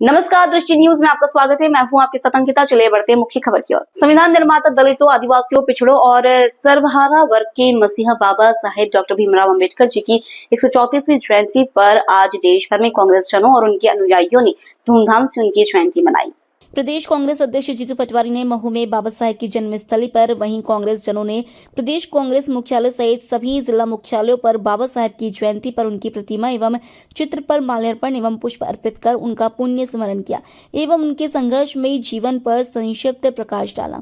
नमस्कार, दृष्टि न्यूज में आपका स्वागत है। मैं हूं आपके साथ अंकिता। चलिए बढ़ते हैं मुख्य खबर की ओर। संविधान निर्माता, दलितों, आदिवासियों, पिछड़ों और सर्वहारा वर्ग के मसीहा बाबा साहेब डॉक्टर भीमराव अंबेडकर जी की 134वीं जयंती पर आज देश भर में कांग्रेस जनों और उनके अनुयायियों ने धूमधाम से उनकी जयंती मनाई। प्रदेश कांग्रेस अध्यक्ष जीतू पटवारी ने महू में बाबा साहेब की जन्मस्थली पर, वहीं कांग्रेस जनों ने प्रदेश कांग्रेस मुख्यालय सहित सभी जिला मुख्यालयों पर बाबा साहेब की जयंती पर उनकी प्रतिमा एवं चित्र पर माल्यार्पण एवं पुष्प अर्पित कर उनका पुण्य स्मरण किया एवं उनके संघर्षमयी जीवन पर संक्षिप्त प्रकाश डाला।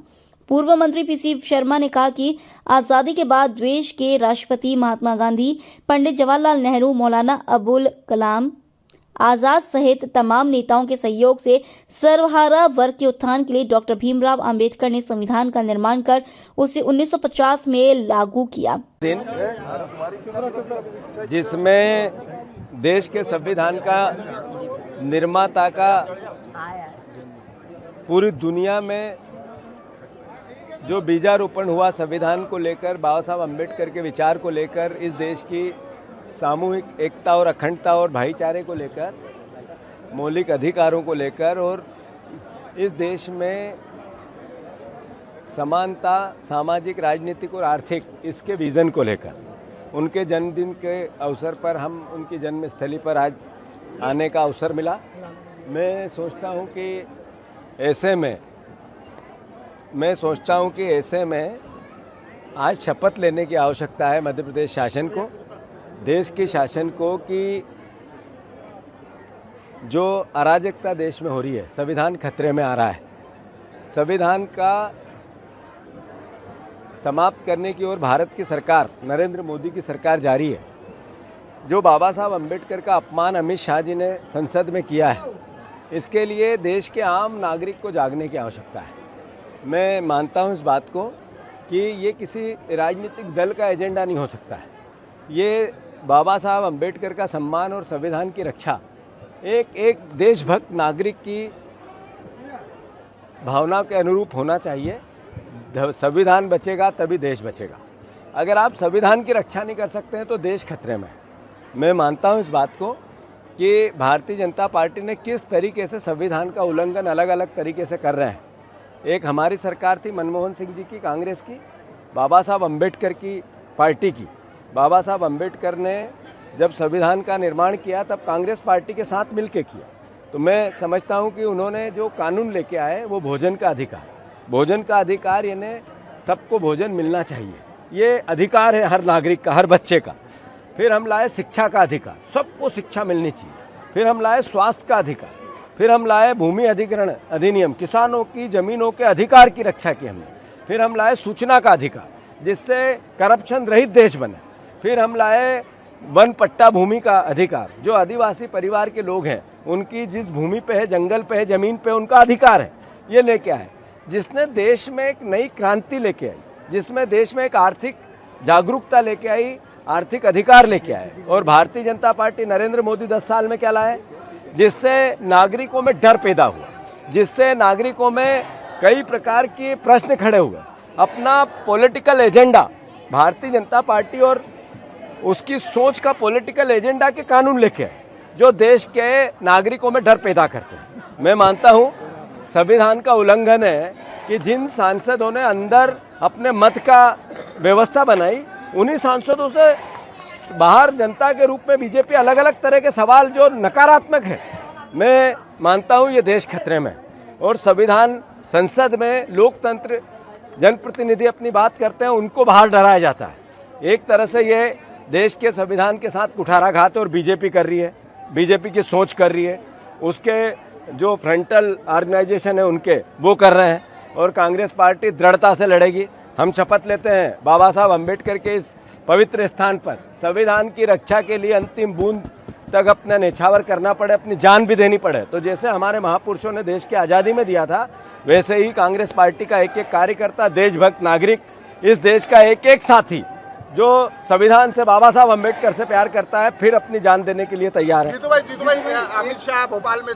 पूर्व मंत्री पीसी शर्मा ने कहा कि आजादी के बाद देश के राष्ट्रपति महात्मा गांधी, पंडित जवाहरलाल नेहरू, मौलाना अबुल कलाम आजाद सहित तमाम नेताओं के सहयोग से सर्वहारा वर्ग के उत्थान के लिए डॉक्टर भीमराव अंबेडकर ने संविधान का निर्माण कर उसे 1950 में लागू किया। दिन जिसमें देश के संविधान का निर्माता का पूरी दुनिया में जो बीजारोपण हुआ संविधान को लेकर, बाबा साहब अम्बेडकर के विचार को लेकर, इस देश की सामूहिक एकता और अखंडता और भाईचारे को लेकर, मौलिक अधिकारों को लेकर और इस देश में समानता, सामाजिक, राजनीतिक और आर्थिक, इसके विज़न को लेकर उनके जन्मदिन के अवसर पर हम उनकी जन्मस्थली पर आज आने का अवसर मिला। मैं सोचता हूं कि ऐसे में आज शपथ लेने की आवश्यकता है मध्य प्रदेश शासन को, देश के शासन को, कि जो अराजकता देश में हो रही है, संविधान खतरे में आ रहा है, संविधान का समाप्त करने की ओर भारत की सरकार, नरेंद्र मोदी की सरकार जा रही है। जो बाबा साहब अम्बेडकर का अपमान अमित शाह जी ने संसद में किया है, इसके लिए देश के आम नागरिक को जागने की आवश्यकता है। मैं मानता हूं इस बात को कि ये किसी राजनीतिक दल का एजेंडा नहीं हो सकता है। ये बाबा साहब अम्बेडकर का सम्मान और संविधान की रक्षा एक देशभक्त नागरिक की भावना के अनुरूप होना चाहिए। संविधान बचेगा तभी देश बचेगा। अगर आप संविधान की रक्षा नहीं कर सकते हैं तो देश खतरे में है। मैं मानता हूं इस बात को कि भारतीय जनता पार्टी ने किस तरीके से संविधान का उल्लंघन अलग अलग तरीके से कर रहे हैं। एक हमारी सरकार थी मनमोहन सिंह जी की, कांग्रेस की, बाबा साहब अम्बेडकर की पार्टी की। बाबा साहब अम्बेडकर ने जब संविधान का निर्माण किया तब कांग्रेस पार्टी के साथ मिलकर किया। तो मैं समझता हूं कि उन्होंने जो कानून लेके आए वो भोजन का अधिकार, यानी सबको भोजन मिलना चाहिए, ये अधिकार है हर नागरिक का, हर बच्चे का। फिर हम लाए शिक्षा का अधिकार, सबको शिक्षा मिलनी चाहिए। फिर हम लाए स्वास्थ्य का अधिकार। फिर हम लाए भूमि अधिग्रहण अधिनियम, किसानों की जमीनों के अधिकार की रक्षा की हमने। फिर हम लाए सूचना का अधिकार, जिससे करप्शन रहित देश बने। फिर हम लाए वन पट्टा भूमि का अधिकार, जो आदिवासी परिवार के लोग हैं उनकी जिस भूमि पे है, जंगल पे है, जमीन पे उनका अधिकार है, ये लेके आए, जिसने देश में एक नई क्रांति लेके आई, जिसमें देश में एक आर्थिक जागरूकता लेके आई, आर्थिक अधिकार लेके आए। और भारतीय जनता पार्टी, नरेंद्र मोदी 10 साल में क्या लाए, जिससे नागरिकों में डर पैदा हुआ, जिससे नागरिकों में कई प्रकार के प्रश्न खड़े हुए। अपना political agenda, Bharatiya Janata party और उसकी सोच का पॉलिटिकल एजेंडा के कानून लेके आए, जो देश के नागरिकों में डर पैदा करते हैं। मैं मानता हूं संविधान का उल्लंघन है कि जिन सांसदों ने अंदर अपने मत का व्यवस्था बनाई, उन्हीं सांसदों से बाहर जनता के रूप में बीजेपी अलग अलग तरह के सवाल जो नकारात्मक है, मैं मानता हूं ये देश खतरे में। और संविधान, संसद में लोकतंत्र, जनप्रतिनिधि अपनी बात करते हैं, उनको बाहर डराया जाता है। एक तरह से ये देश के संविधान के साथ कुठाराघात और बीजेपी कर रही है, बीजेपी की सोच कर रही है, उसके जो फ्रंटल ऑर्गेनाइजेशन है उनके वो कर रहे हैं। और कांग्रेस पार्टी दृढ़ता से लड़ेगी। हम शपथ लेते हैं बाबा साहब अम्बेडकर के इस पवित्र स्थान पर संविधान की रक्षा के लिए अंतिम बूंद तक अपना न्यौछावर करना पड़े, अपनी जान भी देनी पड़े। तो जैसे हमारे महापुरुषों ने देश की आज़ादी में दिया था, वैसे ही कांग्रेस पार्टी का एक एक कार्यकर्ता, देशभक्त नागरिक, इस देश का एक एक साथी जो संविधान से, बाबा साहब अम्बेडकर से प्यार करता है, फिर अपनी जान देने के लिए तैयार है। जीतू भाई, अमित शाह भोपाल में